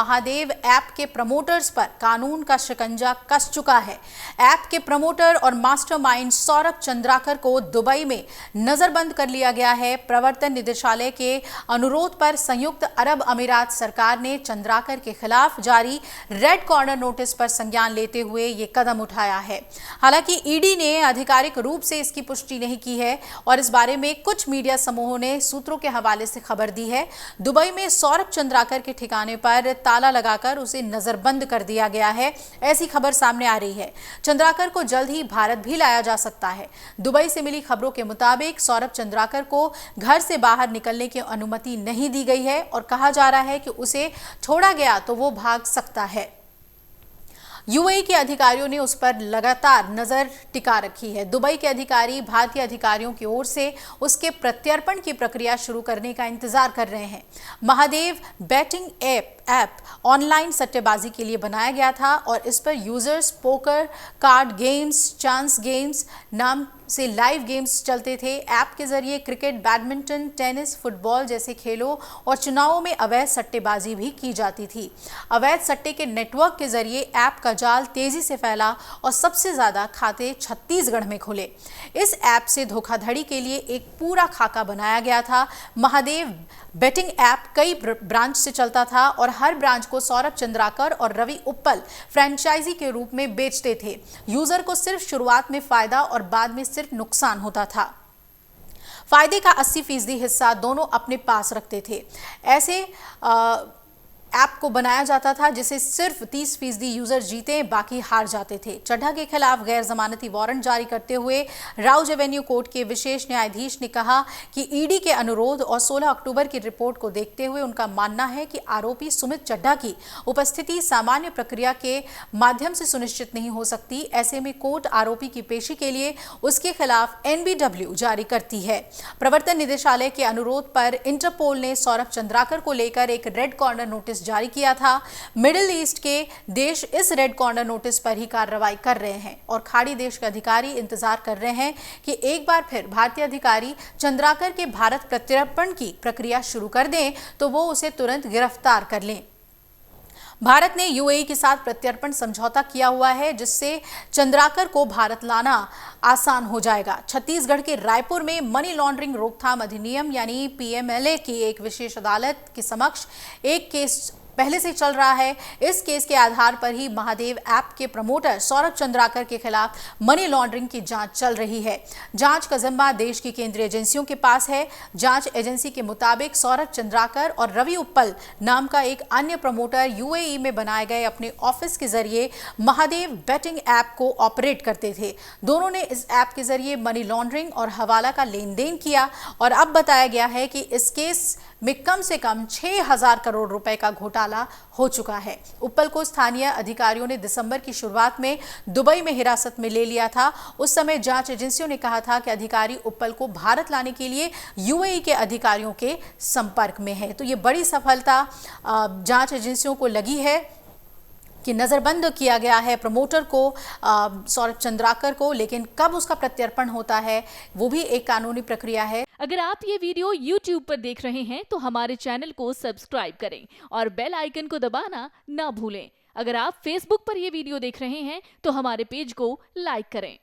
Mahadev app के promoters पर कानून का शिकंजा कस चुका है। ऐप के प्रमोटर और मास्टरमाइंड सौरभ चंद्राकर को दुबई में नजरबंद कर लिया गया है। प्रवर्तन निदेशालय के अनुरोध पर संयुक्त अरब अमीरात सरकार ने चंद्राकर के खिलाफ जारी रेड कॉर्नर नोटिस पर संज्ञान लेते हुए ये कदम उठाया है। हालांकि ईडी ने आधिकारिक रूप से इसकी पुष्टि नहीं की है और इस बारे में कुछ मीडिया समूहों ने सूत्रों के हवाले से खबर दी है। दुबई में सौरभ चंद्राकर के ठिकाने पर ताला लगाकर उसे नजरबंद कर दिया गया है, ऐसी खबर सामने आ रही है। चंद्राकर को जल्द ही भारत भी लाया जा सकता है। दुबई से मिली खबरों के मुताबिक सौरभ चंद्राकर को घर से बाहर निकलने की अनुमति नहीं दी गई है और कहा जा रहा है कि उसे छोड़ा गया तो वो भाग सकता है। यूएई के अधिकारियों ने उस पर लगातार नजर टिका रखी है। दुबई के अधिकारी भारतीय अधिकारियों की ओर से उसके प्रत्यर्पण की प्रक्रिया शुरू करने का इंतजार कर रहे हैं। महादेव बैटिंग ऐप ऑनलाइन सट्टेबाजी के लिए बनाया गया था और इस पर users poker, card games, chance games नाम से लाइव गेम्स चलते थे। ऐप के जरिए क्रिकेट, बैडमिंटन, टेनिस, फुटबॉल जैसे खेलों और चुनावों में अवैध सट्टेबाजी भी की जाती थी। अवैध सट्टे के नेटवर्क के जरिए ऐप का जाल तेजी से फैला और सबसे ज्यादा खाते छत्तीसगढ़ में खुले। इस ऐप से धोखाधड़ी के लिए एक पूरा खाका बनाया गया था। महादेव बेटिंग ऐप कई ब्रांच से चलता था और हर ब्रांच को सौरभ चंद्राकर और रवि उप्पल फ्रेंचाइजी के रूप में बेचते थे। यूजर को सिर्फ शुरुआत में फायदा और बाद में सिर्फ नुकसान होता था। फायदे का 80% हिस्सा दोनों अपने पास रखते थे। ऐसे ऐप को बनाया जाता था जिसे सिर्फ 30% यूजर जीते, बाकी हार जाते थे। चड्ढा के खिलाफ गैर जमानती वारंट जारी करते हुए राउज एवेन्यू कोर्ट के विशेष न्यायाधीश ने कहा कि ईडी के अनुरोध और 16 अक्टूबर की रिपोर्ट को देखते हुए उनका मानना है कि आरोपी सुमित चड्ढा की उपस्थिति सामान्य प्रक्रिया के माध्यम से सुनिश्चित नहीं हो सकती। ऐसे में कोर्ट आरोपी की पेशी के लिए उसके खिलाफ NBW जारी करती है। प्रवर्तन निदेशालय के अनुरोध पर इंटरपोल ने सौरभ चंद्राकर को लेकर एक रेड कॉर्नर नोटिस जारी किया था। मिडिल ईस्ट के देश इस रेड कॉर्नर नोटिस पर ही कार्रवाई कर रहे हैं और खाड़ी देश के अधिकारी इंतजार कर रहे हैं कि एक बार फिर भारतीय अधिकारी चंद्राकर के भारत प्रत्यर्पण की प्रक्रिया शुरू कर दें तो वो उसे तुरंत गिरफ्तार कर लें। भारत ने यूएई के साथ प्रत्यर्पण समझौता किया हुआ है जिससे चंद्राकर को भारत लाना आसान हो जाएगा। छत्तीसगढ़ के रायपुर में मनी लॉन्ड्रिंग रोकथाम अधिनियम यानी PMLA की एक विशेष अदालत के समक्ष एक केस पहले से चल रहा है। इस केस के आधार पर ही महादेव ऐप के प्रमोटर सौरभ चंद्राकर के खिलाफ मनी लॉन्ड्रिंग की जांच चल रही है। जांच का जिम्मा देश की केंद्रीय एजेंसियों के पास है। जांच एजेंसी के मुताबिक सौरभ चंद्राकर और रवि उप्पल नाम का एक अन्य प्रमोटर यूएई में बनाए गए अपने ऑफिस के जरिए महादेव बेटिंग ऐप को ऑपरेट करते थे। दोनों ने इस ऐप के जरिए मनी लॉन्ड्रिंग और हवाला का लेन देन किया और अब बताया गया है कि इस केस में कम से कम 6,000 करोड़ रुपए का घोटाला हो चुका है। उप्पल को स्थानीय अधिकारियों ने दिसंबर की शुरुआत में दुबई में हिरासत में ले लिया था। उस समय जांच एजेंसियों ने कहा था कि अधिकारी उप्पल को भारत लाने के लिए यूएई के अधिकारियों के संपर्क में है। तो ये बड़ी सफलता जांच एजेंसियों को लगी है कि नजरबंद किया गया है प्रमोटर को, सौरभ चंद्राकर को, लेकिन कब उसका प्रत्यर्पण होता है वो भी एक कानूनी प्रक्रिया है। अगर आप ये वीडियो YouTube पर देख रहे हैं तो हमारे चैनल को सब्सक्राइब करें और बेल आइकन को दबाना ना भूलें। अगर आप Facebook पर ये वीडियो देख रहे हैं तो हमारे पेज को लाइक करें।